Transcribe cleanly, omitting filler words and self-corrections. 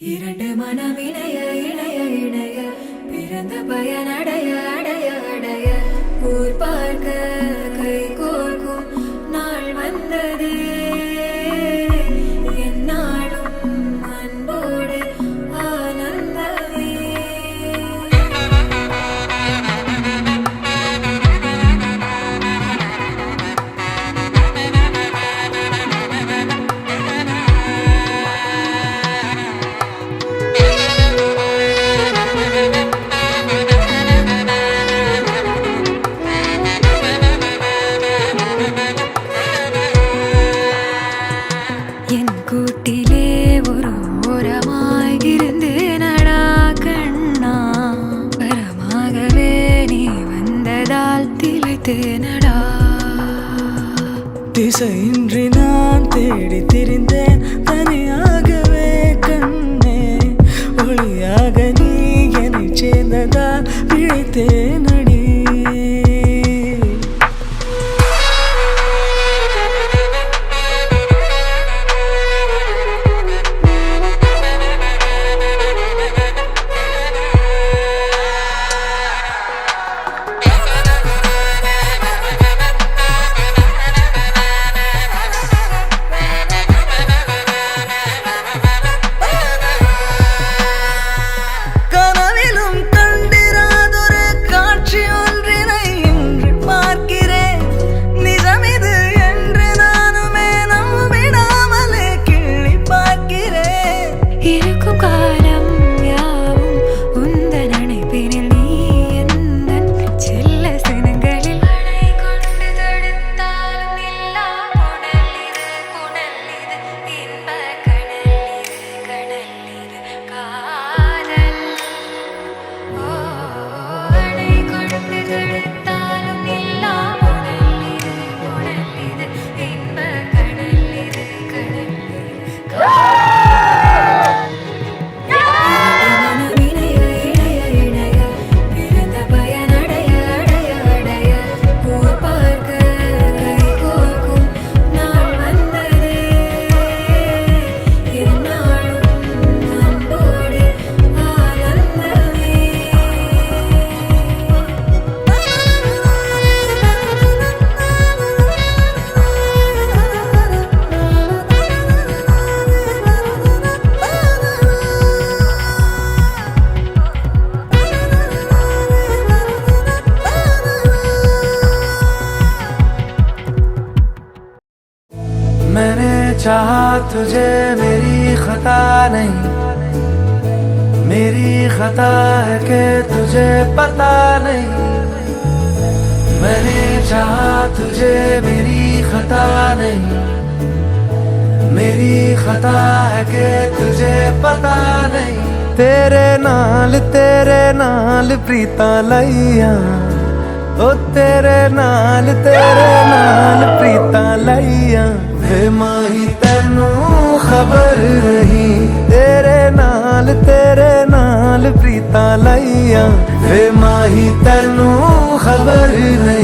இரண்டு மனம் இணைய இணைய இணைய பிறந்த பயன் அடைய அடைய அடைய ஊர் பார்க்க கை கோர்க்கும் நாள் வந்ததே என்னாலும் அன்போடு ஆனந்தமே. என் கூட்டிலே ஒரு ஓரமாய் இருந்தேனடா கண்ணா, வரமாகவே நீ வந்ததால் திளைத்தேனடா. திசையின்றி நான் தேடி திரிந்தேன் தனியாகவே கண்ணே, ஒளியாக நீ என்னை சேர்ந்ததால் பிழைத்தேனடி. கனவிலும் கண்டிராதொரு காட்சி ஒன்றினை இன்று பார்க்கிறேன். நிஜமிது என்று நானுமே நம்பிடாமலே கிள்ளி பார்க்கிறேன். இருக்கும் காலம் யாவும் உந்தன் அணைப்பினில் நீ எந்தன் செல்ல சினங்களில் அணை கொண்டு தடுத்தாலும் இல்லா புனல் இது இன்ப கடல் இது காதல். அணை கொண்டு தடுத்தாலும் இல்லா புனல் இது இன்ப கடல் இது காதல். இணைய இணைய இணைய பிறந்த பயன் அடைய அடைய அடைய ஊர் பார்க்க கை கோர்க்கும் நாள் வந்ததே என்னாலும் அன்போடு ஆனந்தமே. मैंने चाहा तुझे मेरी खता नहीं, मेरी खता है कि तुझे पता नहीं. मैंने चाहा तुझे मेरी खता नहीं, मेरी खता है कि तुझे पता नहीं. तेरे नाल प्रीता लैया, ओ तेरे नाल प्रीता लैया. वे माही तैनू खबर नहीं, तेरे नाल प्रीता लैया. वे माही तैनू खबर नहीं.